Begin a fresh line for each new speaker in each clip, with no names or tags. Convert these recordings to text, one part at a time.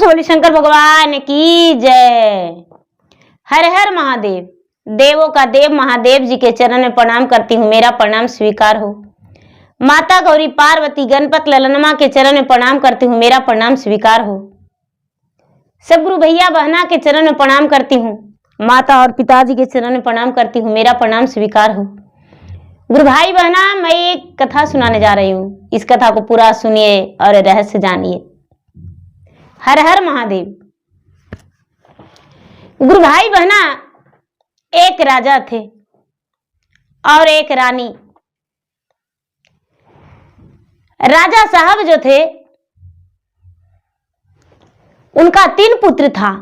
से बोली शंकर भगवान की जय। हर हर महादेव। देवों का देव महादेव जी के चरण में प्रणाम करती हूँ, मेरा प्रणाम स्वीकार हो। माता गौरी पार्वती गणपत ललनमा के चरण में प्रणाम करती हूँ, मेरा प्रणाम स्वीकार हो। सब गुरु भैया बहना के चरण में प्रणाम करती हूँ, माता और पिताजी के चरण में प्रणाम करती हूँ, मेरा प्रणाम स्वीकार हो। गुरु भाई बहना, मैं एक कथा सुनाने जा रही हूँ, इस कथा को पूरा सुनिए और रहस्य जानिए। हर हर महादेव। गुरु भाई बहना, एक राजा थे और एक रानी। राजा साहब जो थे उनका 3 पुत्र था।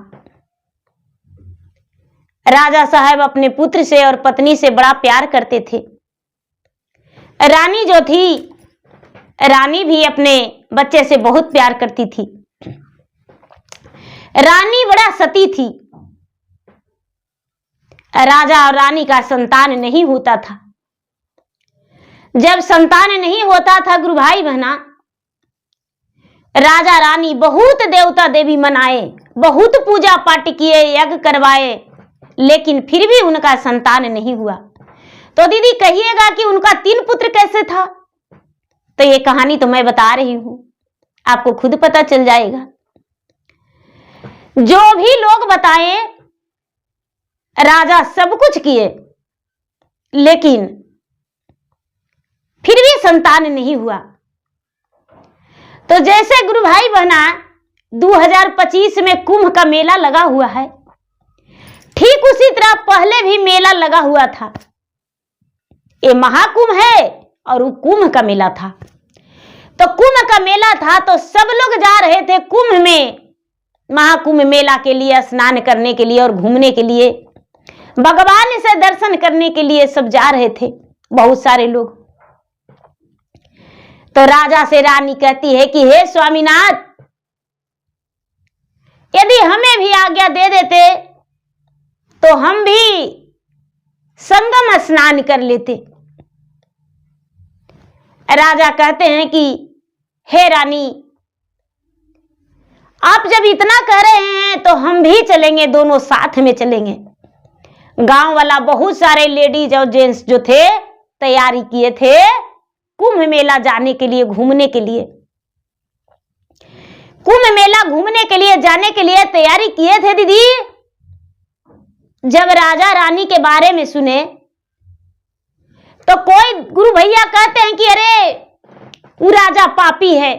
राजा साहब अपने पुत्र से और पत्नी से बड़ा प्यार करते थे। रानी जो थी, रानी भी अपने बच्चे से बहुत प्यार करती थी। रानी बड़ा सती थी। राजा और रानी का संतान नहीं होता था। जब संतान नहीं होता था गुरु भाई बहना, राजा रानी बहुत देवता देवी मनाए, बहुत पूजा पाठ किए, यज्ञ करवाए, लेकिन फिर भी उनका संतान नहीं हुआ। तो दीदी कहिएगा कि उनका 3 पुत्र कैसे था? तो ये कहानी तो मैं बता रही हूं, आपको खुद पता चल जाएगा। जो भी लोग बताएं, राजा सब कुछ किए, लेकिन फिर भी संतान नहीं हुआ। तो जैसे गुरु भाई बहना 2025 में कुंभ का मेला लगा हुआ है, ठीक उसी तरह पहले भी मेला लगा हुआ था। ये महाकुंभ है और वो कुंभ का मेला था। तो कुंभ का मेला था तो सब लोग जा रहे थे कुंभ में, महाकुंभ मेला के लिए, स्नान करने के लिए और घूमने के लिए, भगवान से दर्शन करने के लिए सब जा रहे थे, बहुत सारे लोग। तो राजा से रानी कहती है कि हे स्वामीनाथ, यदि हमें भी आज्ञा दे देते तो हम भी संगम स्नान कर लेते। राजा कहते हैं कि हे रानी, आप जब इतना कह रहे हैं तो हम भी चलेंगे, दोनों साथ में चलेंगे। गांव वाला बहुत सारे लेडीज और जेंट्स जो थे तैयारी किए थे कुंभ मेला जाने के लिए, घूमने के लिए। कुंभ मेला घूमने के लिए जाने के लिए तैयारी किए थे दीदी। जब राजा रानी के बारे में सुने तो कोई गुरु भैया कहते हैं कि अरे वो राजा पापी है,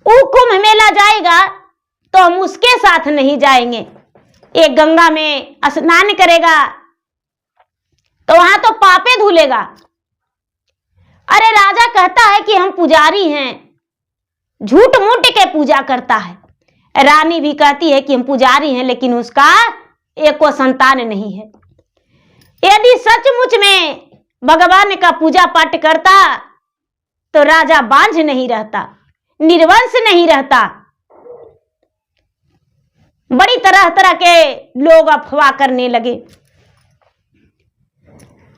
वो कुंभ मेला जाएगा तो हम उसके साथ नहीं जाएंगे। एक गंगा में स्नान करेगा तो वहां तो पापे धुलेगा। अरे राजा कहता है कि हम पुजारी हैं, झूठ मूठ के पूजा करता है। रानी भी कहती है कि हम पुजारी हैं, लेकिन उसका एको संतान नहीं है। यदि सचमुच में भगवान का पूजा पाठ करता तो राजा बांझ नहीं रहता, निर्वंश नहीं रहता। बड़ी तरह तरह के लोग अफवाह करने लगे।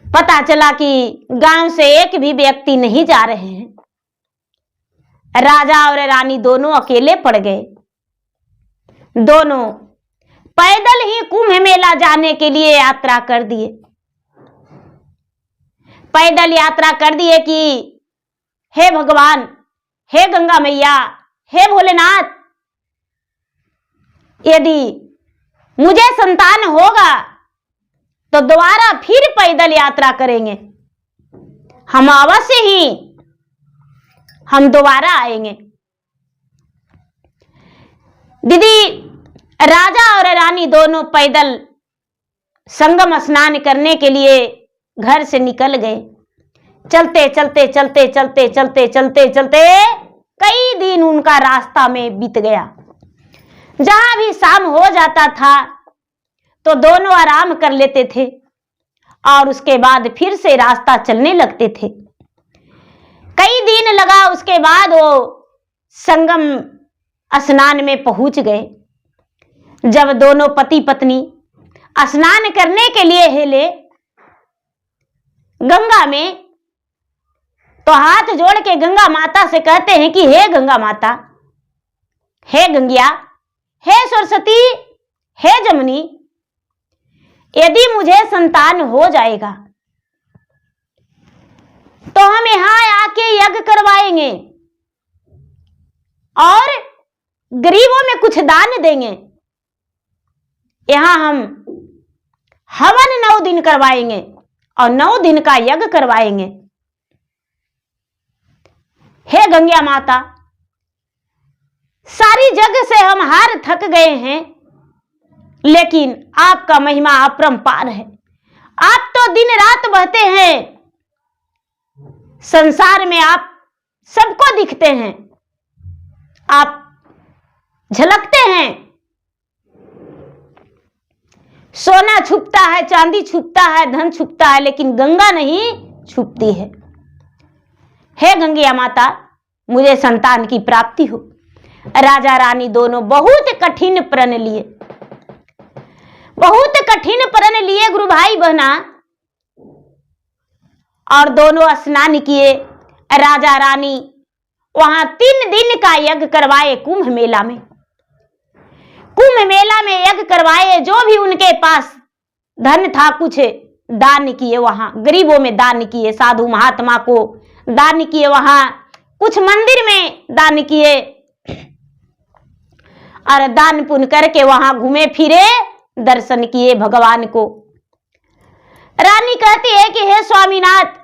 पता चला कि गांव से एक भी व्यक्ति नहीं जा रहे हैं। राजा और रानी दोनों अकेले पड़ गए। दोनों पैदल ही कुंभ मेला जाने के लिए यात्रा कर दिए। पैदल यात्रा कर दिए कि हे भगवान, हे गंगा मैया, हे भोलेनाथ, यदि मुझे संतान होगा तो दोबारा फिर पैदल यात्रा करेंगे, हम अवश्य ही हम दोबारा आएंगे। दीदी राजा और रानी दोनों पैदल संगम स्नान करने के लिए घर से निकल गए। चलते चलते चलते चलते चलते चलते चलते कई दिन उनका रास्ता में बीत गया। जहां भी शाम हो जाता था तो दोनों आराम कर लेते थे और उसके बाद फिर से रास्ता चलने लगते थे। कई दिन लगा, उसके बाद वो संगम स्नान में पहुंच गए। जब दोनों पति पत्नी स्नान करने के लिए हिले गंगा में, तो हाथ जोड़ के गंगा माता से कहते हैं कि हे गंगा माता, हे गंगिया, हे सरस्वती, हे जमुनी, यदि मुझे संतान हो जाएगा तो हम यहां आके यज्ञ करवाएंगे और गरीबों में कुछ दान देंगे। यहां हम हवन 9 दिन करवाएंगे और 9 दिन का यज्ञ करवाएंगे। हे गंगा माता, सारी जग से हम हार थक गए हैं, लेकिन आपका महिमा अपरंपार है। आप तो दिन रात बहते हैं, संसार में आप सबको दिखते हैं, आप झलकते हैं। सोना छुपता है, चांदी छुपता है, धन छुपता है, लेकिन गंगा नहीं छुपती है। हे गंगा माता, मुझे संतान की प्राप्ति हो। राजा रानी दोनों बहुत कठिन प्रण लिए, बहुत कठिन प्रण लिए गुरु भाई बहना, और दोनों स्नान किए। राजा रानी वहां 3 दिन का यज्ञ करवाए कुंभ मेला में। कुंभ मेला में यज्ञ करवाए, जो भी उनके पास धन था कुछ दान किए, वहां गरीबों में दान किए, साधु महात्मा को दान किए, वहां कुछ मंदिर में दान किए और दान पुण्य करके वहां घूमे फिरे, दर्शन किए भगवान को। रानी कहती है कि हे स्वामीनाथ,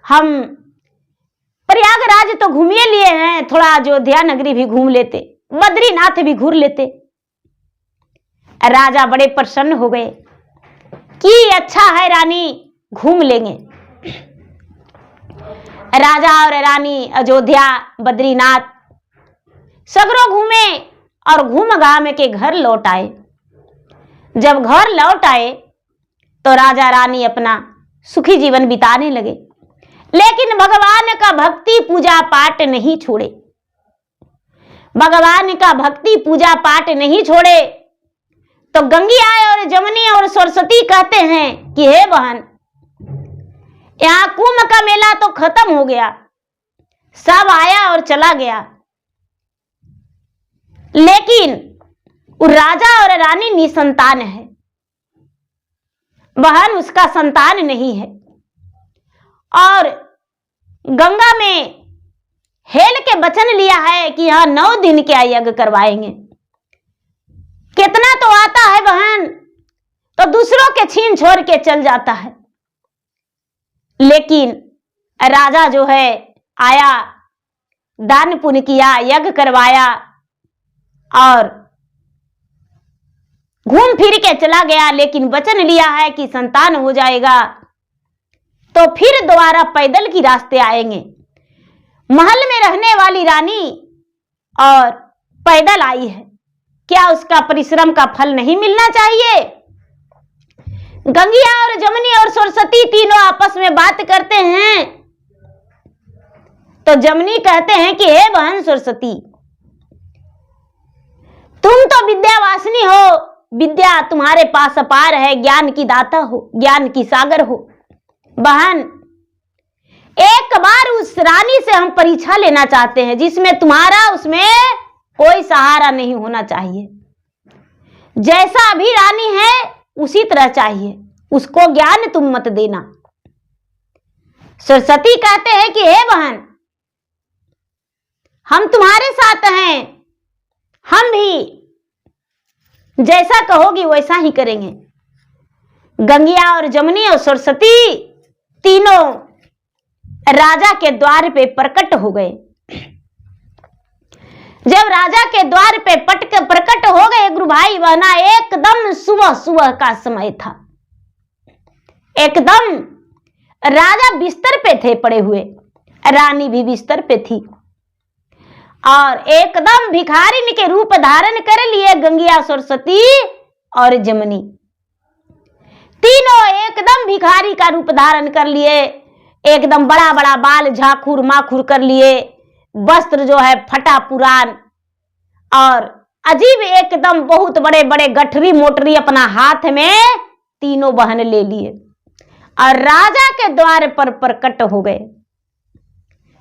हम प्रयागराज तो घूमिए लिए हैं, थोड़ा अयोध्या नगरी भी घूम लेते, बद्रीनाथ भी घूर लेते। राजा बड़े प्रसन्न हो गए कि अच्छा है रानी, घूम लेंगे। राजा और रानी अयोध्या, बद्रीनाथ सगरों घूमे और घूम घाम के घर लौट आए। जब घर लौट आए तो राजा रानी अपना सुखी जीवन बिताने लगे, लेकिन भगवान का भक्ति पूजा पाठ नहीं छोड़े। भगवान का भक्ति पूजा पाठ नहीं छोड़े तो गंगिया और जमुनी और सरस्वती कहते हैं कि हे बहन, यहां कुंभ का मेला तो खत्म हो गया, सब आया और चला गया, लेकिन राजा और रानी निसंतान है। बहन उसका संतान नहीं है और गंगा में हेल के वचन लिया है कि यहां 9 दिन का यज्ञ करवाएंगे। कितना तो आता है बहन, तो दूसरों के छीन छोड़ के चल जाता है, लेकिन राजा जो है आया, दान पुण्य किया, यज्ञ करवाया और घूम फिर के चला गया, लेकिन वचन लिया है कि संतान हो जाएगा तो फिर दोबारा पैदल की रास्ते आएंगे। महल में रहने वाली रानी और पैदल आई है, क्या उसका परिश्रम का फल नहीं मिलना चाहिए? गंगिया और जमुनी और सरस्वती तीनों आपस में बात करते हैं तो जमुनी कहते हैं कि हे बहन सरस्वती, तुम तो विद्यावासिनी हो, विद्या तुम्हारे पास अपार है, ज्ञान की दाता हो, ज्ञान की सागर हो। बहन, एक बार उस रानी से हम परीक्षा लेना चाहते हैं जिसमें तुम्हारा उसमें कोई सहारा नहीं होना चाहिए। जैसा अभी रानी है उसी तरह चाहिए, उसको ज्ञान तुम मत देना। सरस्वती कहते हैं कि हे बहन, हम तुम्हारे साथ हैं, हम भी जैसा कहोगी वैसा ही करेंगे। गंगिया और जमुनी और सरस्वती तीनों राजा के द्वार पे प्रकट हो गए। जब राजा के द्वार पे प्रकट हो गए गुरु भाई बहना, एकदम सुबह सुबह का समय था। एकदम राजा बिस्तर पे थे पड़े हुए, रानी भी बिस्तर पे थी और एकदम भिखारिन के रूप धारण कर लिए गंगिया, सरस्वती और जमुनी। तीनों एकदम भिखारी का रूप धारण कर लिए, एकदम बड़ा बड़ा बाल झाखुर माखुर कर लिए, वस्त्र जो है फटा पुरान और अजीब, एकदम बहुत बड़े बड़े गठरी मोटरी अपना हाथ में तीनों बहन ले लिए और राजा के द्वार पर प्रकट हो गए।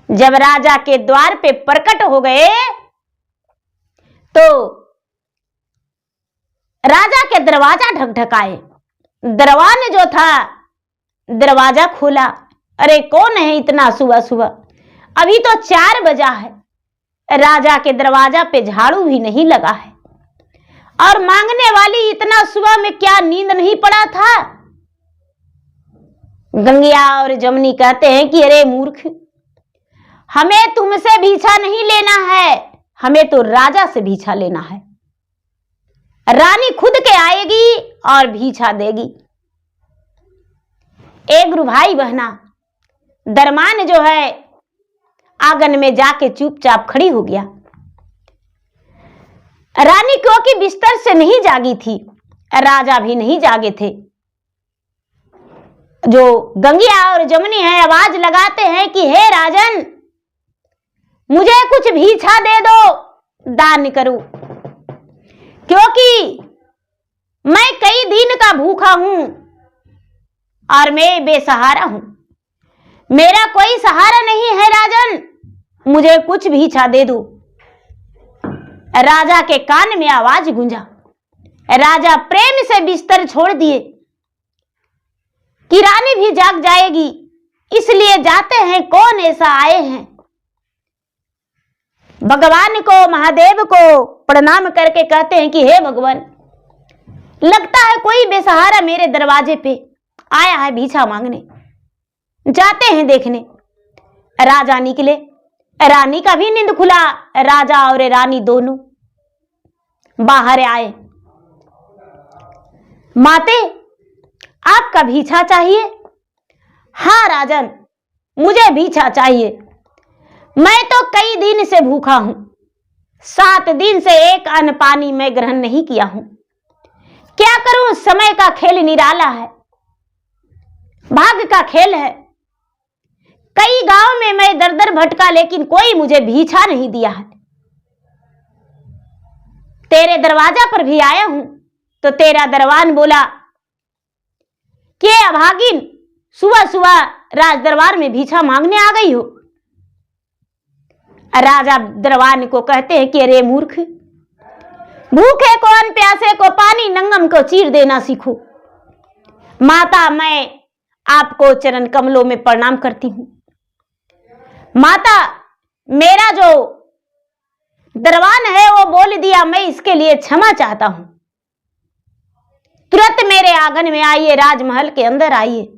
जब राजा के द्वार पे प्रकट हो गए दरवाजा ढकढकाए। दरवान जो था दरवाजा खोला। अरे कौन है इतना सुबह सुबह, अभी तो 4 बजा है। राजा के दरवाजा पे झाड़ू भी नहीं लगा है। और मांगने वाली इतना सुबह में क्या नींद नहीं पड़ा था? गंगिया और जमनी कहते हैं कि अरे मूर्ख, हमें तुमसे भीछा नहीं लेना है, हमें तो राजा से भीछा लेना है। रानी खुद के आएगी और भीछा देगी। एक गुरु भाई बहना, दरमान जो है आंगन में जाके चुपचाप खड़ी हो गया। रानी क्योंकि बिस्तर से नहीं जागी थी, राजा भी नहीं जागे थे। जो गंगिया और जमनी है आवाज लगाते हैं कि हे राजन, मुझे कुछ भीछा दे दो, दान करो, क्योंकि मैं कई दिन का भूखा हूं और मैं बेसहारा हूं, मेरा कोई सहारा नहीं है राजन, मुझे कुछ भीछा दे दो। राजा के कान में आवाज गूंजा। राजा प्रेम से बिस्तर छोड़ दिए कि रानी भी जाग जाएगी, इसलिए जाते हैं कौन ऐसा आए हैं। भगवान को, महादेव को प्रणाम करके कहते हैं कि हे भगवान, लगता है कोई बेसहारा मेरे दरवाजे पे आया है भीछा मांगने, जाते हैं देखने। राजा निकले। रानी का भी नींद खुला। राजा और रानी दोनों बाहर आए। माते, आपका भीछा चाहिए? हाँ राजन, मुझे भीछा चाहिए। मैं तो कई दिन से भूखा हूं, 7 दिन से एक अन्न पानी मैं ग्रहण नहीं किया हूं। क्या करूं, समय का खेल निराला है, भाग्य का खेल है। कई गांव में मैं दर दर भटका, लेकिन कोई मुझे भीछा नहीं दिया है। तेरे दरवाजा पर भी आया हूं तो तेरा दरबान बोला कि अभागिन, सुबह सुबह राज दरबार में भीछा मांगने आ गई हो। राजा दरबान को कहते हैं कि अरे मूर्ख, भूखे को अन्न, प्यासे को पानी, नंगम को चीर देना सीखो। माता, मैं आपको चरण कमलों में प्रणाम करती हूं। माता, मेरा जो दरबान है वो बोल दिया, मैं इसके लिए क्षमा चाहता हूं। तुरंत मेरे आंगन में आइए, राजमहल के अंदर आइए।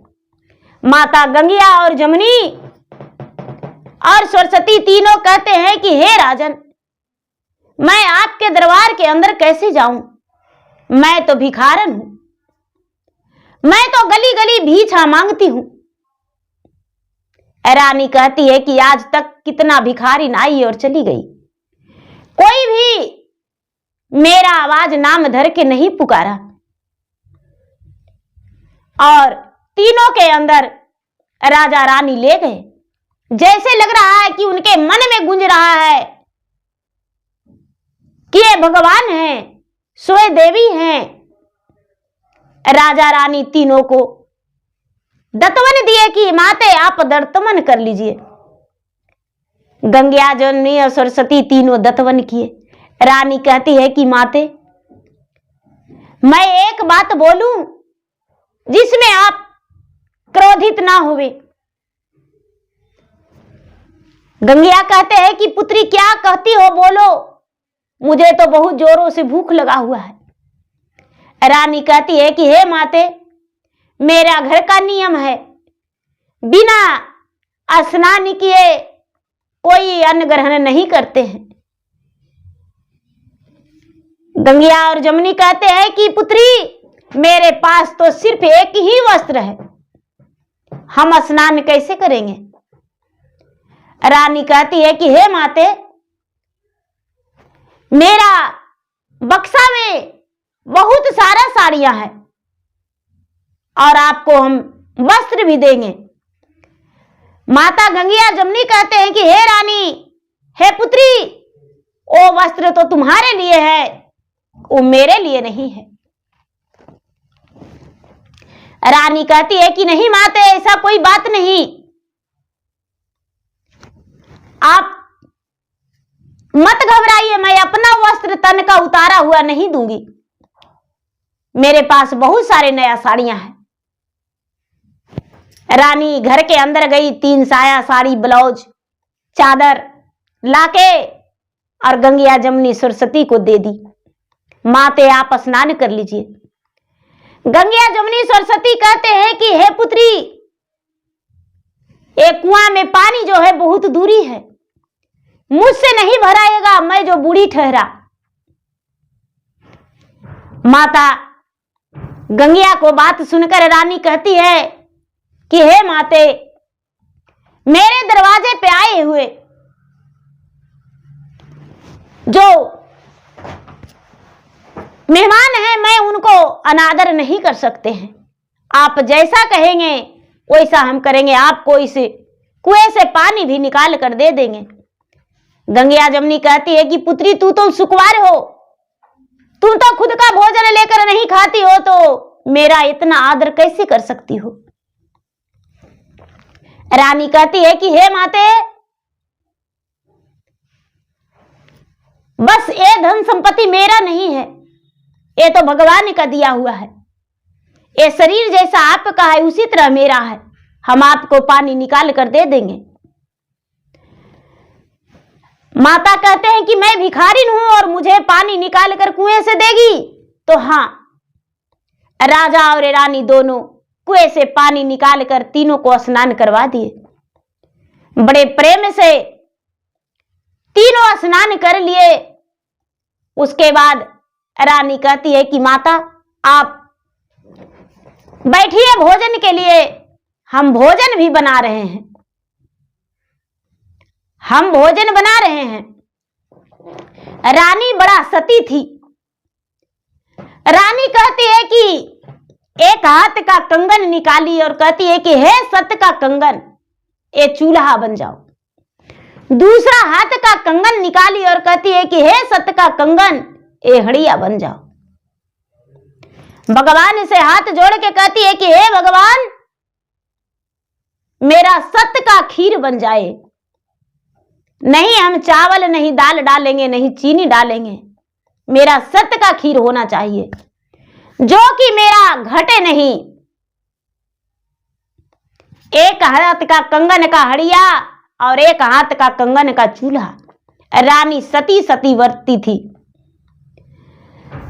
माता गंगिया और जमनी और सरस्वती तीनों कहते हैं कि हे राजन, मैं आपके दरबार के अंदर कैसे जाऊं? मैं तो भिखारन हूं, मैं तो गली गली भीछा मांगती हूं। रानी कहती है कि आज तक कितना भिखारिन आई और चली गई, कोई भी मेरा आवाज नाम धर के नहीं पुकारा। और तीनों के अंदर राजा रानी ले गए। जैसे लग रहा है कि उनके मन में गूंज रहा है कि ये भगवान हैं, सोए देवी हैं। राजा रानी तीनों को दत्तवन दिए कि माते आप दत्तवन कर लीजिए। गंगिया, जमनी और सरस्वती तीनों दत्तवन किए। रानी कहती है कि माते, मैं एक बात बोलूं जिसमें आप क्रोधित ना होवे। गंगिया कहते हैं कि पुत्री क्या कहती हो, बोलो, मुझे तो बहुत जोरों से भूख लगा हुआ है। रानी कहती है कि हे माते, मेरा घर का नियम है, बिना स्नान किए कोई अन्न ग्रहण नहीं करते हैं। गंगिया और जमनी कहते हैं कि पुत्री, मेरे पास तो सिर्फ एक ही वस्त्र है, हम स्नान कैसे करेंगे? रानी कहती है कि हे माते, मेरा बक्सा में बहुत सारा साड़ियां हैं और आपको हम वस्त्र भी देंगे। माता गंगिया जमनी कहते हैं कि हे रानी, हे पुत्री, वो वस्त्र तो तुम्हारे लिए है, वो मेरे लिए नहीं है। रानी कहती है कि नहीं माते, ऐसा कोई बात नहीं, आप मत घबराइए, मैं अपना वस्त्र तन का उतारा हुआ नहीं दूंगी। मेरे पास बहुत सारे नया साड़ियां हैं। रानी घर के अंदर गई, 3 साया, साड़ी, ब्लाउज, चादर लाके और गंगिया जमुनी सरस्वती को दे दी। माते आप स्नान कर लीजिए। गंगिया जमुनी सरस्वती कहते हैं कि हे पुत्री, एक कुआं में पानी जो है बहुत दूरी है, मुझसे नहीं भराएगा, मैं जो बूढ़ी ठहरा। माता गंगिया को बात सुनकर रानी कहती है कि हे माते, मेरे दरवाजे पे आए हुए जो मेहमान हैं, मैं उनको अनादर नहीं कर सकते हैं। आप जैसा कहेंगे वैसा हम करेंगे, आपको इस कुएं से पानी भी निकाल कर दे देंगे। गंगिया जमुनी कहती है कि पुत्री, तू तो सुकुमार हो, तुम तो खुद का भोजन लेकर नहीं खाती हो, तो मेरा इतना आदर कैसे कर सकती हो। रानी कहती है कि हे माते, बस ये धन संपत्ति मेरा नहीं है, ये तो भगवान का दिया हुआ है। ये शरीर जैसा आपका है उसी तरह मेरा है, हम आपको पानी निकाल कर दे देंगे। माता कहते हैं कि मैं भिखारिन हूं और मुझे पानी निकाल कर कुएं से देगी? तो हां, राजा और रानी दोनों कुएं से पानी निकाल कर तीनों को स्नान करवा दिए। बड़े प्रेम से तीनों स्नान कर लिए। उसके बाद रानी कहती है कि माता, आप बैठिए भोजन के लिए, हम भोजन भी बना रहे हैं, हम भोजन बना रहे हैं। रानी बड़ा सती थी। रानी कहती है कि एक हाथ का कंगन निकाली और कहती है कि हे सत का कंगन, ये चूल्हा बन जाओ। दूसरा हाथ का कंगन निकाली और कहती है कि हे सत का कंगन, ये हड़िया बन जाओ। भगवान से हाथ जोड़ के कहती है कि हे भगवान, मेरा सत का खीर बन जाए। नहीं हम चावल नहीं दाल डालेंगे, नहीं चीनी डालेंगे, मेरा सत का खीर होना चाहिए, जो कि मेरा घटे नहीं। एक हाथ का कंगन का हड़िया और एक हाथ का कंगन का चूल्हा। रानी सती सतीवर्ती थी,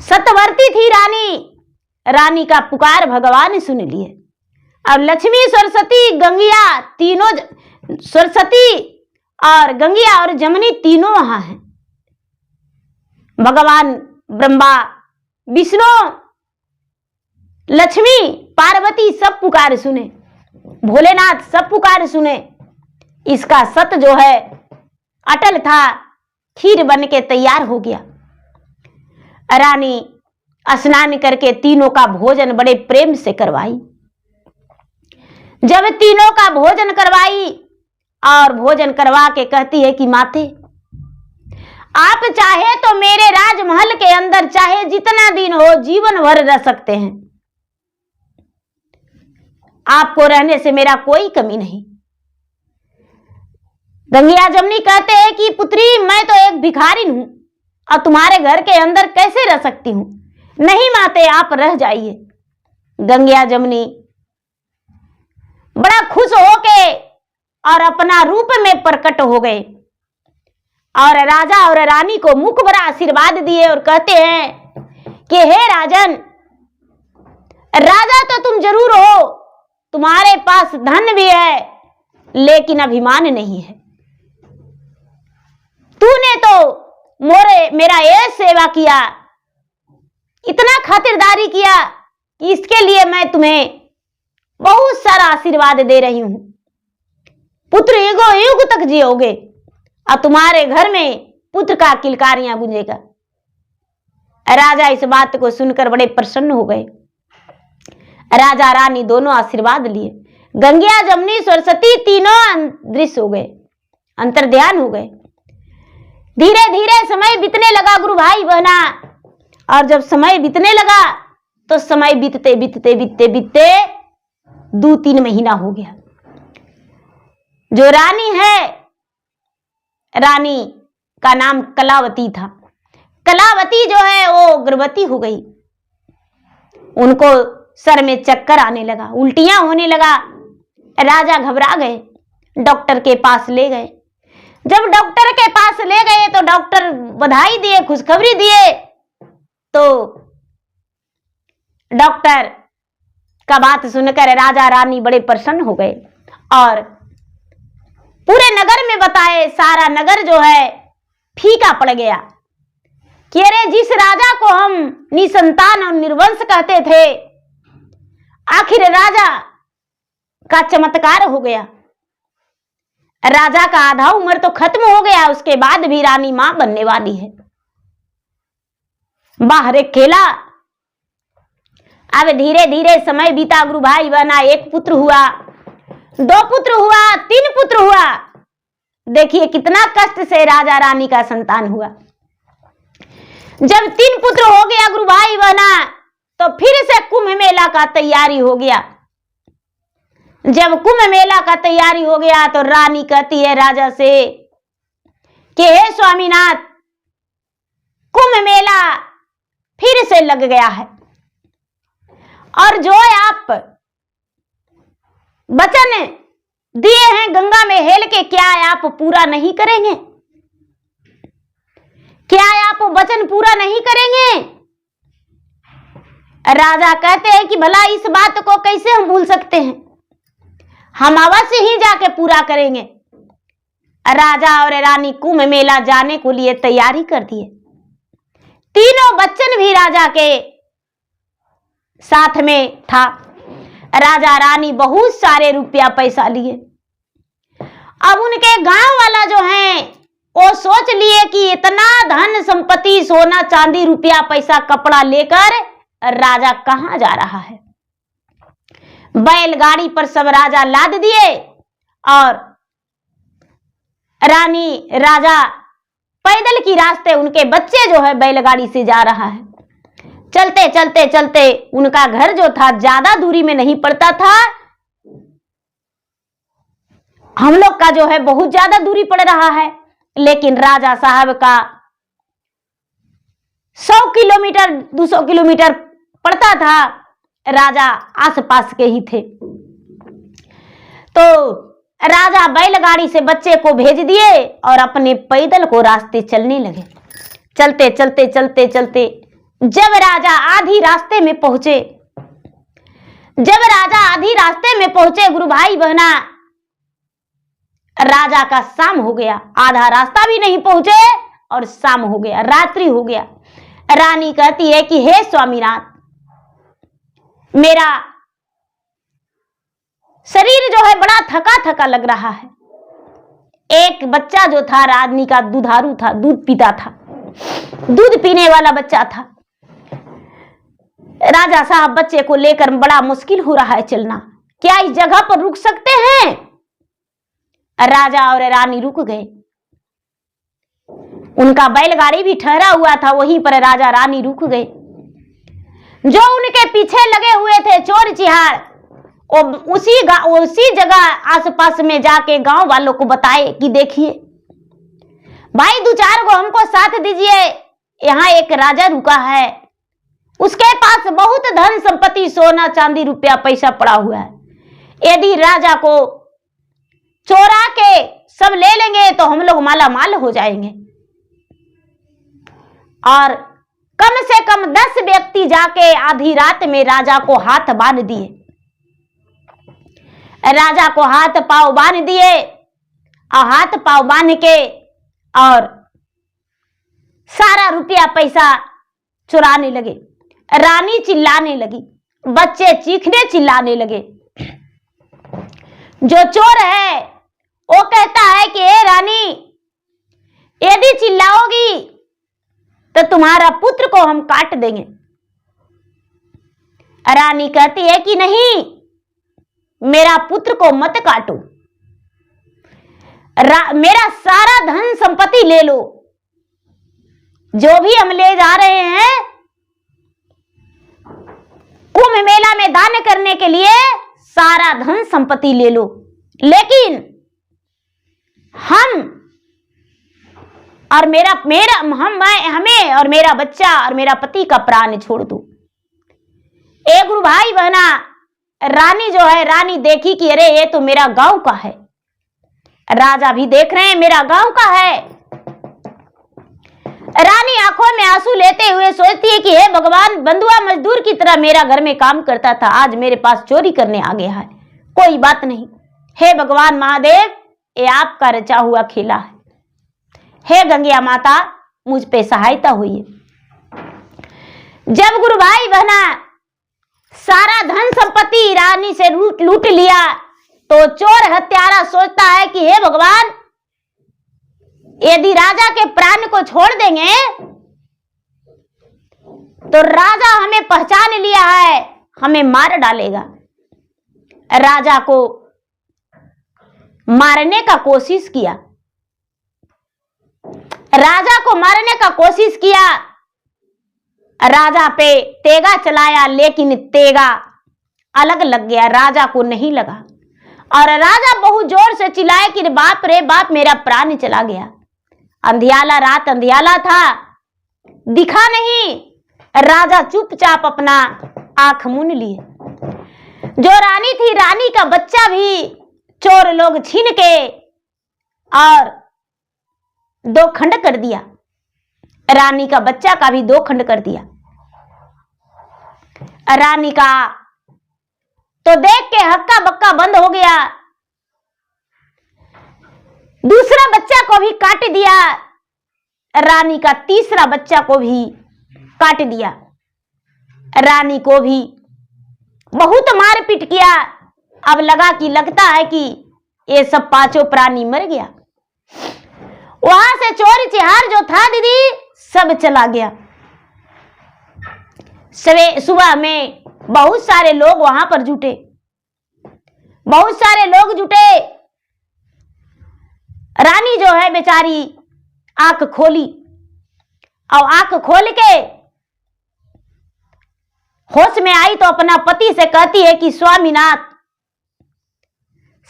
सतवर्ती थी रानी। रानी का पुकार भगवान सुन लिए। अब लक्ष्मी, सरस्वती, गंगिया तीनों, सरस्वती और गंगिया और जमुनी तीनों वहां हैं। भगवान ब्रह्मा, विष्णु, लक्ष्मी, पार्वती सब पुकार सुने, भोलेनाथ सब पुकार सुने। इसका सत जो है अटल था, खीर बन के तैयार हो गया। रानी स्नान करके तीनों का भोजन बड़े प्रेम से करवाई। जब तीनों का भोजन करवाई और भोजन करवा के कहती है कि माते, आप चाहे तो मेरे राजमहल के अंदर चाहे जितना दिन हो जीवन भर रह सकते हैं, आपको रहने से मेरा कोई कमी नहीं। गंगिया जमुनी कहते हैं कि पुत्री, मैं तो एक भिखारिन हूं और तुम्हारे घर के अंदर कैसे रह सकती हूं। नहीं माते, आप रह जाइए। गंगिया जमुनी बड़ा खुश होके और अपना रूप में प्रकट हो गए और राजा और रानी को मुख भरा आशीर्वाद दिए और कहते हैं कि हे राजन, राजा तो तुम जरूर हो, तुम्हारे पास धन भी है लेकिन अभिमान नहीं है। तूने तो मेरा ये सेवा किया, इतना खातिरदारी किया कि इसके लिए मैं तुम्हें बहुत सारा आशीर्वाद दे रही हूं। पुत्र युगो युग तक जियोगे और तुम्हारे घर में पुत्र का किलकारियां गूंजेगा। राजा इस बात को सुनकर बड़े प्रसन्न हो गए। राजा रानी दोनों आशीर्वाद लिए। गंगिया जमुनी सरस्वती तीनों दृश्य हो गए, अंतर्ध्यान हो गए। धीरे धीरे समय बीतने लगा गुरु भाई बहना, और जब समय बीतने लगा तो समय बीतते बीतते बीतते बीतते 2-3 महीना हो गया। जो रानी है, रानी का नाम कलावती था। कलावती जो है वो गर्भवती हो गई। उनको सर में चक्कर आने लगा, उल्टियां होने लगा। राजा घबरा गए, डॉक्टर के पास ले गए। जब डॉक्टर के पास ले गए तो डॉक्टर बधाई दिए, खुशखबरी दिए। तो डॉक्टर का बात सुनकर राजा रानी बड़े प्रसन्न हो गए और पूरे नगर में बताए। सारा नगर जो है फीका पड़ गया कि अरे जिस राजा को हम निसंतान और निर्वंश कहते थे, आखिर राजा का चमत्कार हो गया। राजा का आधा उम्र तो खत्म हो गया, उसके बाद भी रानी मां बनने वाली है। बाहर एक खेला। अब धीरे धीरे समय बीता, गुरु भाई बना। एक पुत्र हुआ, 2 पुत्र हुआ, 3 पुत्र हुआ। देखिए कितना कष्ट से राजा रानी का संतान हुआ। जब 3 पुत्र हो गया गुरु भाई बना, तो फिर से कुंभ मेला का तैयारी हो गया। जब कुंभ मेला का तैयारी हो गया तो रानी कहती है राजा से कि हे स्वामीनाथ, कुंभ मेला फिर से लग गया है और जो आप वचन दिए हैं गंगा में हेल के, क्या आप पूरा नहीं करेंगे? क्या आप वचन पूरा नहीं करेंगे? राजा कहते हैं कि भला इस बात को कैसे हम भूल सकते हैं, हम अवश्य ही जाके पूरा करेंगे। राजा और रानी कुंभ मेला जाने को लिए तैयारी कर दिए। तीनों बच्चन भी राजा के साथ में था। राजा रानी बहुत सारे रुपया पैसा लिए। अब उनके गांव वाला जो है वो सोच लिए कि इतना धन संपत्ति, सोना चांदी, रुपया पैसा, कपड़ा लेकर राजा कहां जा रहा है। बैलगाड़ी पर सब राजा लाद दिए और रानी राजा पैदल की रास्ते, उनके बच्चे जो है बैलगाड़ी से जा रहा है। चलते चलते चलते उनका घर जो था ज्यादा दूरी में नहीं पड़ता था, हम लोग का जो है बहुत ज्यादा दूरी पड़ रहा है, लेकिन राजा साहब का 100 किलोमीटर 200 किलोमीटर पड़ता था। राजा आसपास के ही थे। तो राजा बैलगाड़ी से बच्चे को भेज दिए और अपने पैदल को रास्ते चलने लगे। चलते चलते चलते चलते जब राजा आधी रास्ते में पहुंचे, गुरु भाई बहना, राजा का शाम हो गया। आधा रास्ता भी नहीं पहुंचे और शाम हो गया, रात्रि हो गया। रानी कहती है कि हे स्वामीनाथ, मेरा शरीर जो है बड़ा थका थका लग रहा है। एक बच्चा जो था रानी का दुधारू था, दूध पीता था, दूध पीने वाला बच्चा था। राजा साहब बच्चे को लेकर बड़ा मुश्किल हो रहा है चलना, क्या इस जगह पर रुक सकते हैं? राजा और रानी रुक गए। उनका बैलगाड़ी भी ठहरा हुआ था, वहीं पर राजा रानी रुक गए। जो उनके पीछे लगे हुए थे चोर चिहाड़, उसी जगह आसपास में जाके गांव वालों को बताए कि देखिए भाई, 2-4 को हमको साथ दीजिए, यहाँ एक राजा रुका है, उसके पास बहुत धन संपत्ति, सोना चांदी, रुपया पैसा पड़ा हुआ है। यदि राजा को चोरा के सब ले लेंगे तो हम लोग माला माल हो जाएंगे। और कम से कम 10 व्यक्ति जाके आधी रात में राजा को हाथ बांध दिए। राजा को हाथ पांव बांध दिए और हाथ पांव बांध के और सारा रुपया पैसा चुराने लगे। रानी चिल्लाने लगी, बच्चे चीखने चिल्लाने लगे। जो चोर है वो कहता है कि ए रानी, यदि चिल्लाओगी तो तुम्हारा पुत्र को हम काट देंगे। रानी कहती है कि नहीं, मेरा पुत्र को मत काटो, मेरा सारा धन संपत्ति ले लो, जो भी हम ले जा रहे हैं कुंभ मेला में दान करने के लिए, सारा धन संपत्ति ले लो, लेकिन हम और हमें और मेरा बच्चा और मेरा पति का प्राण छोड़ दो। एक गुरु भाई बहना, रानी जो है, रानी देखी कि अरे ये तो मेरा गांव का है। राजा भी देख रहे हैं मेरा गांव का है। रानी आंखों में आंसू लेते हुए सोचती है कि हे भगवान, बंधुआ मजदूर की तरह मेरा घर में काम करता था, आज मेरे पास चोरी करने आ गया है। कोई बात नहीं, हे भगवान महादेव, ये आपका रचा हुआ खेला है। हे गंगिया माता, मुझ पे सहायता हुई। जब गुरु भाई बहना सारा धन संपत्ति रानी से लूट लिया, तो चोर हत्यारा सोचता है कि हे भगवान, यदि राजा के प्राण को छोड़ देंगे तो राजा हमें पहचान लिया है, हमें मार डालेगा। राजा को मारने का कोशिश किया, राजा को मारने का कोशिश किया, राजा पे तेगा चलाया, लेकिन तेगा अलग लग गया, राजा को नहीं लगा। और राजा बहुत जोर से चिल्लाए कि बाप रे बाप, मेरा प्राण चला गया। अंधियाला रात, अंधियाला था, दिखा नहीं। राजा चुपचाप अपना आंख मूंद लिए। जो रानी थी, रानी का बच्चा भी चोर लोग छीन के और 2 खंड कर दिया। रानी का बच्चा का भी 2 खंड कर दिया। रानी का तो देख के हक्का बक्का बंद हो गया। दूसरा बच्चा को भी काट दिया, रानी का तीसरा बच्चा को भी काट दिया। रानी को भी बहुत मारपीट किया। अब लगता है कि ये सब 5 प्राणी मर गया। वहां से चोर चिहार जो था दीदी, सब चला गया। सुबह में बहुत सारे लोग वहां पर जुटे, बहुत सारे लोग जुटे। रानी जो है बेचारी आंख खोली, और आंख खोल के होश में आई तो अपना पति से कहती है कि स्वामीनाथ,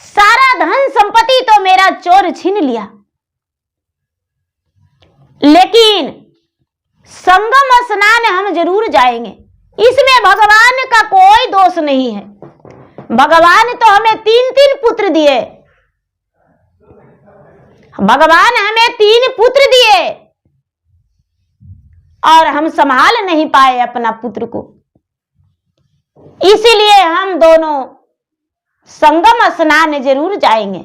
सारा धन संपत्ति तो मेरा चोर छीन लिया, लेकिन संगम स्नान हम जरूर जाएंगे। इसमें भगवान का कोई दोष नहीं है। भगवान तो हमें 3 पुत्र दिए, भगवान हमें 3 पुत्र दिए, और हम संभाल नहीं पाए अपना पुत्र को। इसीलिए हम दोनों संगम स्नान जरूर जाएंगे,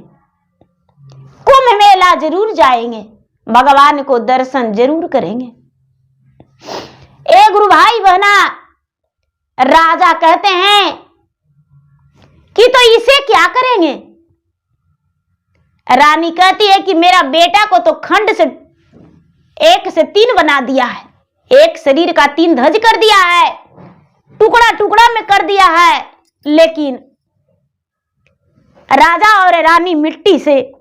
कुंभ मेला जरूर जाएंगे, भगवान को दर्शन जरूर करेंगे। ए गुरु भाई बहना, राजा कहते हैं कि तो इसे क्या करेंगे। रानी कहती है कि मेरा बेटा को तो खंड से 1 से 3 बना दिया है, एक शरीर का 3 धज कर दिया है, टुकड़ा टुकड़ा में कर दिया है, लेकिन राजा और रानी मिट्टी से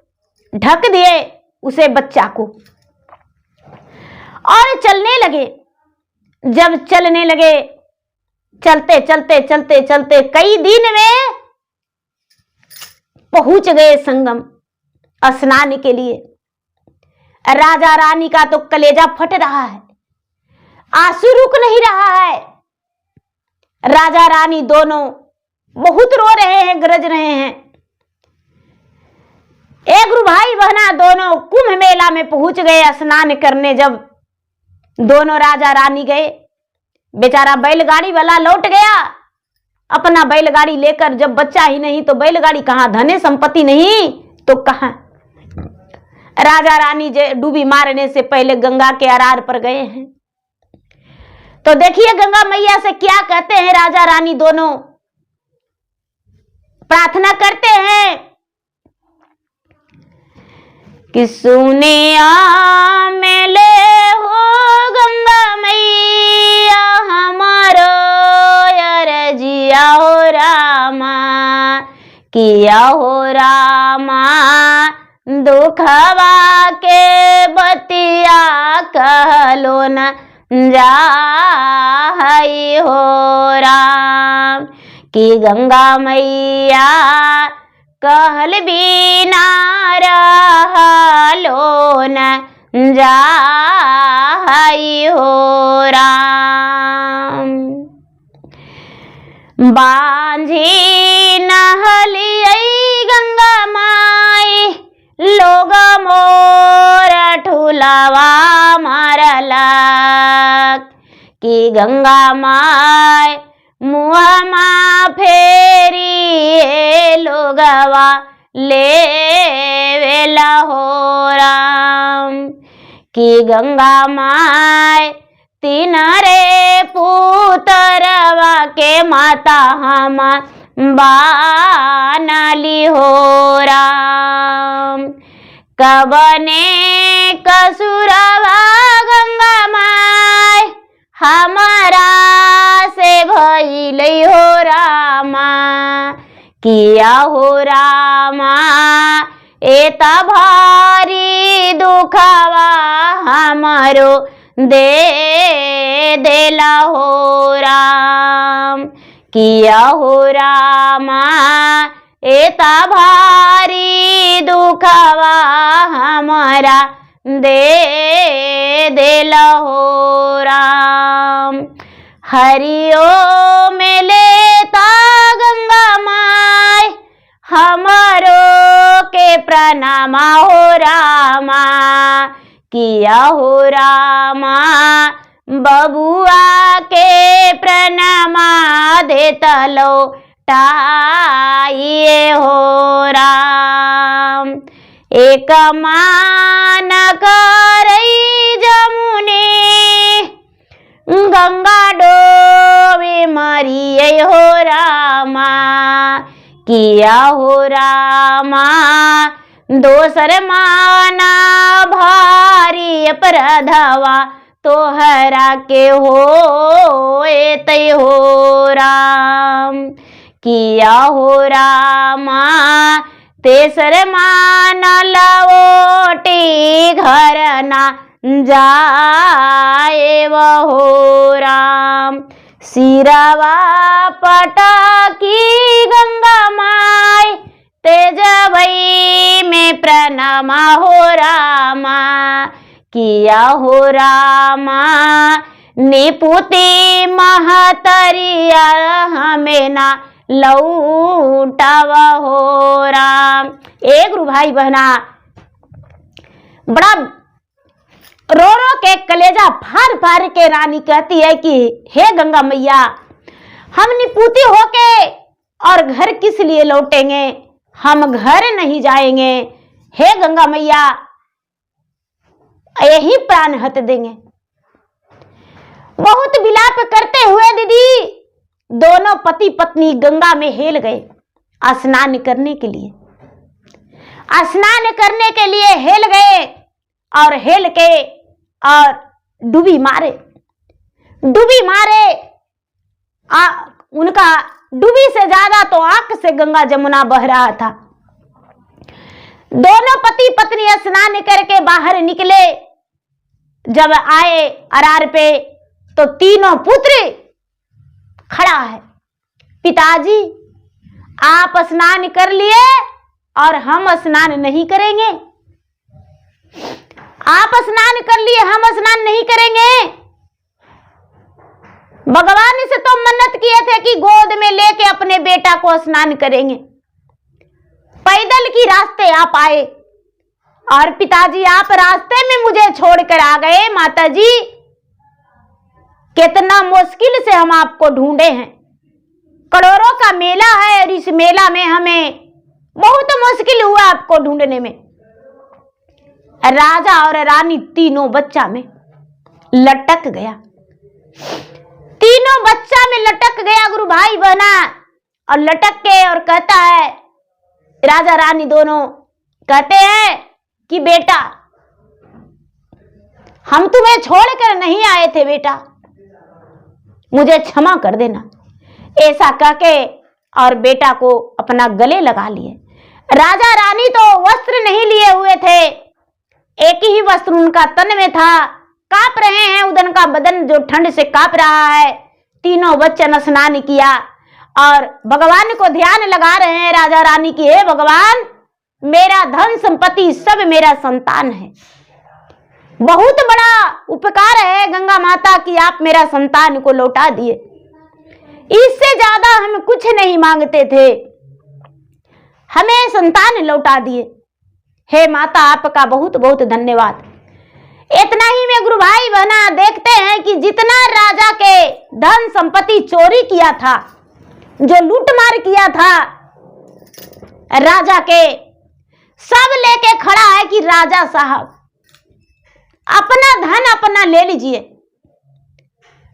ढक दिए उसे बच्चा को, और चलने लगे। जब चलने लगे, चलते चलते चलते चलते कई दिन में पहुंच गए संगम स्नान के लिए। राजा रानी का तो कलेजा फट रहा है, आंसू रुक नहीं रहा है। राजा रानी दोनों बहुत रो रहे हैं, गरज रहे हैं। एक गुरु भाई बहना दोनों कुंभ मेला में पहुंच गए स्नान करने। जब दोनों राजा रानी गए, बेचारा बैलगाड़ी वाला लौट गया अपना बैलगाड़ी लेकर। जब बच्चा ही नहीं तो बैलगाड़ी कहां, धने संपत्ति नहीं तो कहां। राजा रानी डूबी मारने से पहले गंगा के अरार पर गए हैं। तो देखिए गंगा मैया से क्या कहते हैं राजा रानी दोनों, प्रार्थना करते हैं कि सुनिया मेले हो गंगा मैया हमारो अरजिया हो रामा, किया हो रामा दुखवा के बतिया कहलो न जाई हो राम। कि गंगा मैया कहल बिना रहलो न जाई हो राम। बांझी नहलियई गंगा माई, लोग मोर ठुलवा मारला। कि गंगा माय मुहमा फेरी लोगवा लेवेला हो राम। कि गंगा माय तीन रे पुतरवा के माता हम बानली हो राम। कबने कसुरवा गंगा माय हमारा से भइलै हो रामा। किया हो रामा एता भारी दुखवा हमारो दे देला हो राम। किया हो रामा एता भारी दुखवा हमारा दे देला हो राम। हरिओ में लेता गंगा माय हमारो के प्रणामा हो रामा। किया हो रामा बबुआ के प्रणामा देता लो टाइए हो राम। एक मान करई जमुने गंगा डोबे मरिए हो रामा। किया हो रामा दोसर माना भारी अपराधवा तोहरा के हो तय हो राम। किया हो रामा तेसर माना लवोटी घर ना जाए हो राम। सिरवा पटाकी गंगा माय तेजवई में प्रणामा हो रामा। किया हो रामा निपुति महतरिया हमें ना लौटाव हो राम। एक गुरु भाई बहना बड़ा रो रो के कलेजा फाड़ फाड़ के रानी कहती है कि हे गंगा मैया हम निपुति होके और घर किस लिए लौटेंगे, हम घर नहीं जाएंगे। हे गंगा मैया यही प्राण हत देंगे। बहुत विलाप करते हुए दीदी दोनों पति पत्नी गंगा में हेल गए स्नान करने के लिए। स्नान करने के लिए हेल गए और हेल के और डूबी मारे। उनका डूबी से ज्यादा तो आंख से गंगा जमुना बह रहा था। दोनों पति पत्नी स्नान करके बाहर निकले। जब आए अरार पे तो तीनों पुत्र खड़ा है। पिताजी आप स्नान कर लिए और हम स्नान नहीं करेंगे। आप स्नान कर लिए हम स्नान नहीं करेंगे। भगवान से तो मन्नत किए थे कि गोद में लेके अपने बेटा को स्नान करेंगे। पैदल की रास्ते आप आए और पिताजी आप रास्ते में मुझे छोड़कर आ गए। माताजी कितना मुश्किल से हम आपको ढूंढे हैं। करोड़ों का मेला है और इस मेला में हमें बहुत मुश्किल हुआ आपको ढूंढने में। राजा और रानी तीनों बच्चा में लटक गया। तीनों बच्चा में लटक गया गुरु भाई बहना। और लटक के और कहता है राजा रानी दोनों कहते हैं कि बेटा हम तुम्हें छोड़कर नहीं आए थे बेटा, मुझे क्षमा कर देना। ऐसा कहके और बेटा को अपना गले लगा लिए। राजा रानी तो वस्त्र नहीं लिए हुए थे, एक ही वस्त्र उनका तन में था। कांप रहे हैं, उदन का बदन जो ठंड से कांप रहा है। तीनों बच्चे ने स्नान किया और भगवान को ध्यान लगा रहे हैं राजा रानी की। हे भगवान मेरा धन संपत्ति सब मेरा संतान है। बहुत बड़ा उपकार है गंगा माता की आप मेरा संतान को लौटा दिए। इससे ज्यादा हम कुछ नहीं मांगते थे, हमें संतान लौटा दिए। हे माता, आपका बहुत बहुत धन्यवाद। इतना ही में गुरु भाई बहना देखते हैं कि जितना राजा के धन संपत्ति चोरी किया था, जो लूटमार किया था राजा के, सब लेके खड़ा है कि राजा साहब अपना धन अपना ले लीजिए।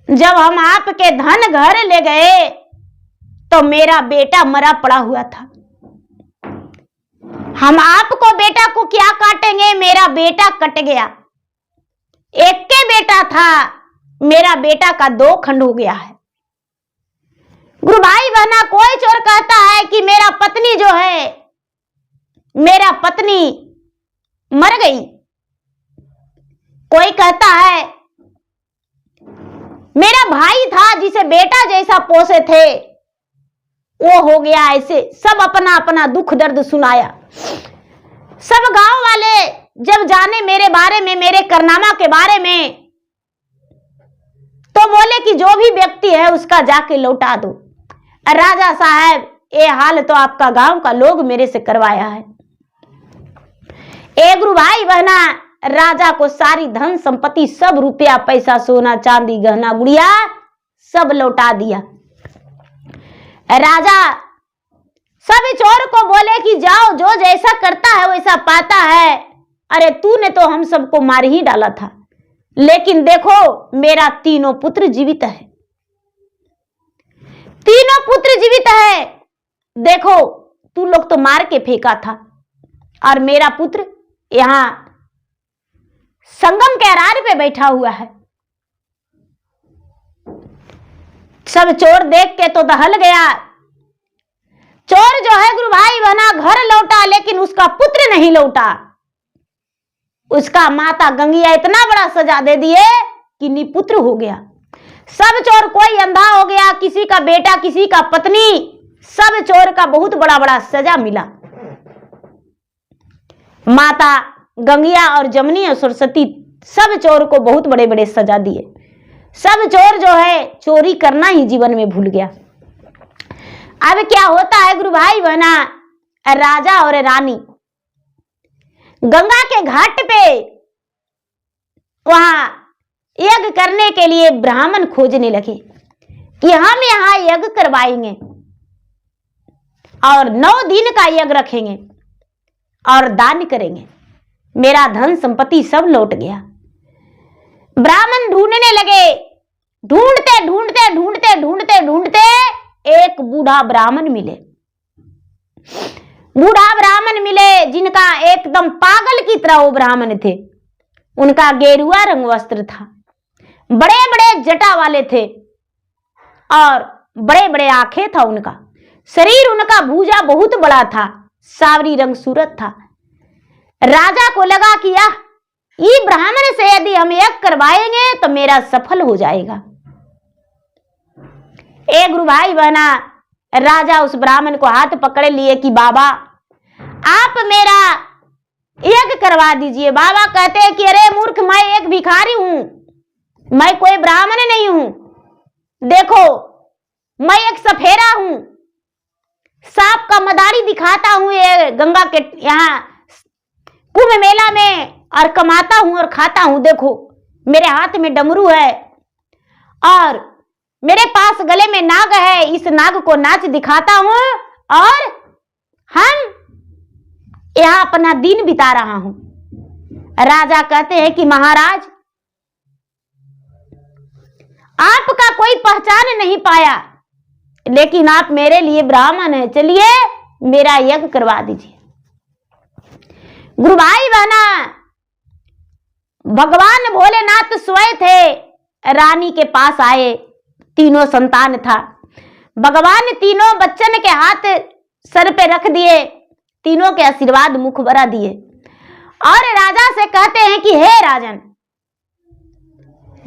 जब हम आपके धन घर ले गए तो मेरा बेटा मरा पड़ा हुआ था। हम आपको बेटा को क्या काटेंगे, मेरा बेटा कट गया। एक के बेटा था, मेरा बेटा का 2 खंड हो गया है। गुरु भाई बहना, कोई चोर कहता है कि मेरा पत्नी जो है, मेरा पत्नी मर गई। कोई कहता है मेरा भाई था जिसे बेटा जैसा पोसे थे, वो हो गया ऐसे। सब अपना अपना दुख दर्द सुनाया। सब गांव वाले जब जाने मेरे बारे में, मेरे कारनामा के बारे में, तो बोले कि जो भी व्यक्ति है उसका जाके लौटा दो। राजा साहब, ये हाल तो आपका गांव का लोग मेरे से करवाया है। ए गुरु भाई बहना, राजा को सारी धन संपत्ति, सब रुपया पैसा, सोना चांदी गहना गुड़िया सब लौटा दिया। राजा सब चोर को बोले कि जाओ, जो जैसा करता है वैसा पाता है। अरे तूने तो हम सबको मार ही डाला था, लेकिन देखो मेरा 3 पुत्र जीवित है, 3 पुत्र जीवित है। देखो तू लोग तो मार के फेंका था, और मेरा पुत्र यहां संगम के अरार पे बैठा हुआ है। सब चोर देख के तो दहल गया। चोर जो है गुरु भाई बहना घर लौटा, लेकिन उसका पुत्र नहीं लौटा। उसका माता गंगिया इतना बड़ा सजा दे दिए कि निपुत्र हो गया। सब चोर, कोई अंधा हो गया, किसी का बेटा, किसी का पत्नी, सब चोर का बहुत बड़ा बड़ा सजा मिला। माता गंगिया और जमुनी और सरस्वती सब चोर को बहुत बड़े बड़े सजा दिए। सब चोर जो है चोरी करना ही जीवन में भूल गया। अब क्या होता है गुरु भाई बहना, राजा और रानी गंगा के घाट पे वहां यज्ञ करने के लिए ब्राह्मण खोजने लगे कि हम यहां यज्ञ करवाएंगे और 9 दिन का यज्ञ रखेंगे और दान करेंगे। मेरा धन संपत्ति सब लौट गया। ब्राह्मण ढूंढने लगे, ढूंढते ढूंढते ढूंढते ढूंढते ढूंढते एक बूढ़ा ब्राह्मण मिले। बूढ़ा ब्राह्मण मिले जिनका एकदम पागल की तरह वो ब्राह्मण थे। उनका गेरुआ रंग वस्त्र था, बड़े बड़े जटा वाले थे और बड़े बड़े आंखें था उनका। शरीर उनका भुजा बहुत बड़ा था, सावरी रंग सूरत था। राजा को लगा कि ये ब्राह्मण से यदि हम यज्ञ करवाएंगे तो मेरा सफल हो जाएगा। ए गुरु भाई बहना, राजा उस ब्राह्मण को हाथ पकड़ लिए कि बाबा आप मेरा यज्ञ करवा दीजिए। बाबा कहते हैं कि अरे मूर्ख, मैं एक भिखारी हूं, मैं कोई ब्राह्मण नहीं हूं। देखो मैं एक सफेरा हूं, सांप का मदारी दिखाता हूं ये गंगा के यहाँ कुंभ मेला में, और कमाता हूं और खाता हूं। देखो मेरे हाथ में डमरू है और मेरे पास गले में नाग है, इस नाग को नाच दिखाता हूं और हम यहां अपना दिन बिता रहा हूं। राजा कहते हैं कि महाराज आपका कोई पहचान नहीं पाया, लेकिन आप मेरे लिए ब्राह्मण हैं, चलिए मेरा यज्ञ करवा दीजिए। गुरु भाई बहना, भगवान भोलेनाथ स्वयं थे, रानी के पास आए, 3 संतान था। भगवान 3 बच्चन के हाथ सर पे रख दिए, 3 के आशीर्वाद मुख भरा दिए और राजा से कहते हैं कि हे राजन,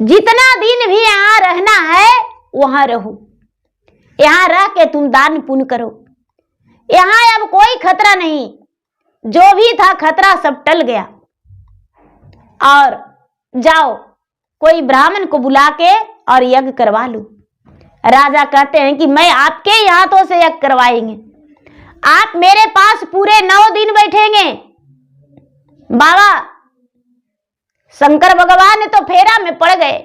जितना दिन भी यहां रहना है वहां रहो, यहां रह के तुम दान पुण्य करो। यहां अब कोई खतरा नहीं, जो भी था खतरा सब टल गया। और जाओ कोई ब्राह्मण को बुला के और यज्ञ करवा लो। राजा कहते हैं कि मैं आपके ही हाथों से यज्ञ करवाएंगे, आप मेरे पास पूरे 9 दिन बैठेंगे। बाबा शंकर भगवान तो फेरा में पड़ गए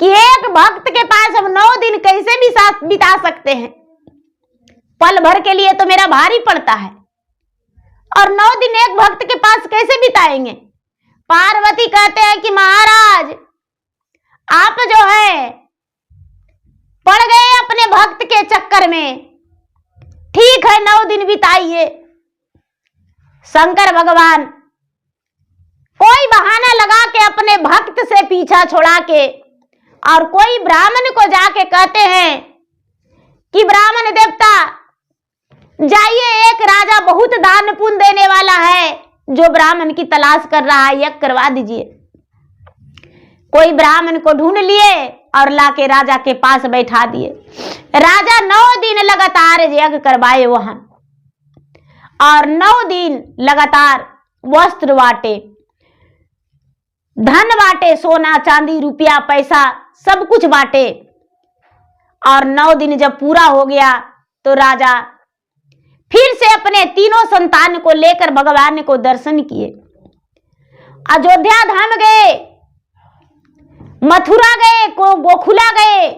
कि एक भक्त के पास हम 9 दिन कैसे भी साथ बिता सकते हैं, पल भर के लिए तो मेरा भारी पड़ता है, और 9 दिन एक भक्त के पास कैसे बिताएंगे। पार्वती कहते हैं कि महाराज आप जो है पड़ गए अपने भक्त के चक्कर में, ठीक है 9 दिन बिताइए। शंकर भगवान कोई बहाना लगा के अपने भक्त से पीछा छोड़ा के और कोई ब्राह्मण को जाके कहते हैं कि ब्राह्मण देवता जाइए, एक राजा बहुत दान पुण्य देने वाला है जो ब्राह्मण की तलाश कर रहा है, यज्ञ करवा दीजिए। कोई ब्राह्मण को ढूंढ लिए और लाके राजा के पास बैठा दिए। राजा 9 दिन लगातार यज्ञ करवाए वहां, और 9 दिन लगातार वस्त्र बांटे, धन बांटे, सोना चांदी रुपया पैसा सब कुछ बांटे। और 9 दिन जब पूरा हो गया तो राजा फिर से अपने तीनों संतान को लेकर भगवान को दर्शन किए। अयोध्या धाम गए, मथुरा गए, गोकुला गए,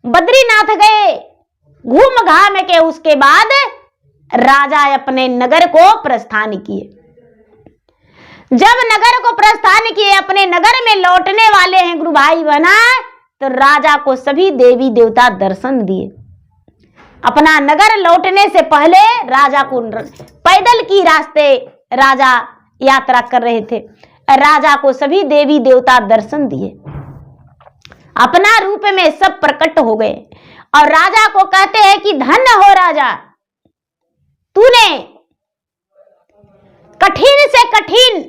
बद्रीनाथ गए, घूम घाम के उसके बाद राजा अपने नगर को प्रस्थान किए। जब नगर को प्रस्थान किए, अपने नगर में लौटने वाले हैं गुरु भाई बहना, तो राजा को सभी देवी देवता दर्शन दिए। अपना नगर लौटने से पहले राजा को पैदल की रास्ते राजा यात्रा कर रहे थे, राजा को सभी देवी देवता दर्शन दिए, अपना रूप में सब प्रकट हो गए और राजा को कहते हैं कि धन्य हो राजा, तूने कठिन से कठिन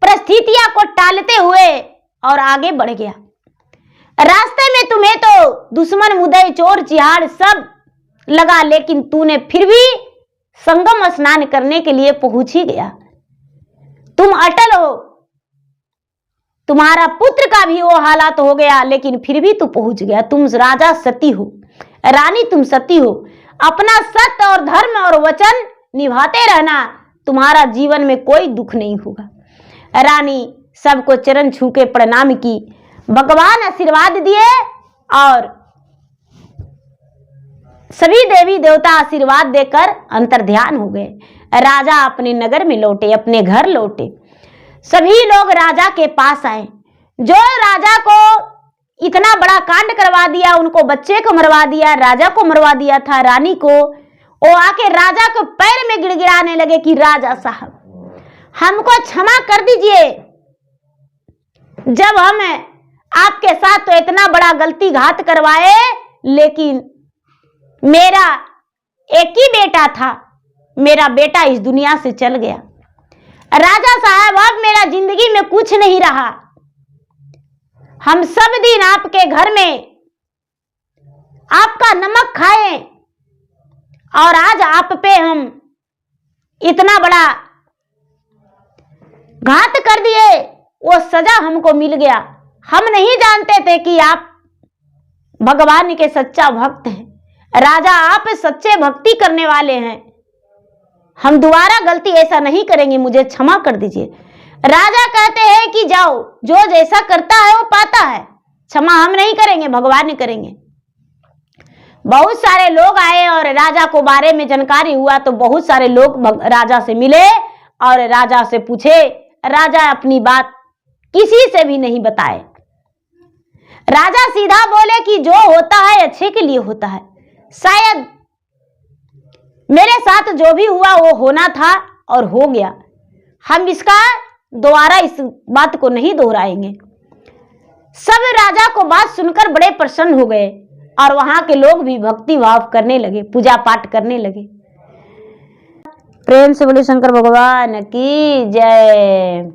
परिस्थितियां को टालते हुए और आगे बढ़ गया। रास्ते में तुम्हें तो दुश्मन मुदई चोर चिहाड़ सब लगा, लेकिन तूने फिर भी संगम स्नान करने के लिए पहुंच ही गया। तुम अटल हो, तुम्हारा पुत्र का भी वो हालात हो गया, लेकिन फिर भी तू पहुंच गया। तुम राजा सती हो, रानी तुम सती हो, अपना सत्य और धर्म और वचन निभाते रहना, तुम्हारा जीवन में कोई दुख नहीं होगा। रानी सबको चरण छू के प्रणाम की, भगवान आशीर्वाद दिए और सभी देवी देवता आशीर्वाद देकर अंतर्ध्यान हो गए। राजा अपने नगर में लौटे, अपने घर लौटे। सभी लोग राजा के पास आए। जो राजा को इतना बड़ा कांड करवा दिया, उनको बच्चे को मरवा दिया, राजा को मरवा दिया था, रानी को, वो आके राजा को पैर में गिड़गिड़ाने लगे कि राजा साहब हमको क्षमा कर दीजिए, जब हम आपके साथ तो इतना बड़ा गलती घात करवाए, लेकिन मेरा एक ही बेटा था, मेरा बेटा इस दुनिया से चल गया। राजा साहब अब मेरा जिंदगी में कुछ नहीं रहा, हम सब दिन आपके घर में आपका नमक खाए और आज आप पे हम इतना बड़ा घात कर दिए, वो सजा हमको मिल गया। हम नहीं जानते थे कि आप भगवान के सच्चा भक्त हैं, राजा आप सच्चे भक्ति करने वाले हैं, हम दोबारा गलती ऐसा नहीं करेंगे, मुझे क्षमा कर दीजिए। राजा कहते हैं कि जाओ, जो जैसा करता है वो पाता है, क्षमा हम नहीं करेंगे, भगवान करेंगे। बहुत सारे लोग आए और राजा को बारे में जानकारी हुआ तो बहुत सारे लोग राजा से मिले और राजा से पूछे। राजा अपनी बात किसी से भी नहीं बताए। राजा सीधा बोले कि जो होता है अच्छे के लिए होता है, शायद मेरे साथ जो भी हुआ वो होना था और हो गया, हम इसका दोबारा इस बात को नहीं दोहराएंगे। सब राजा को बात सुनकर बड़े प्रसन्न हो गए और वहां के लोग भी भक्ति भाव करने लगे, पूजा पाठ करने लगे। प्रेम से बोले शंकर भगवान की जय।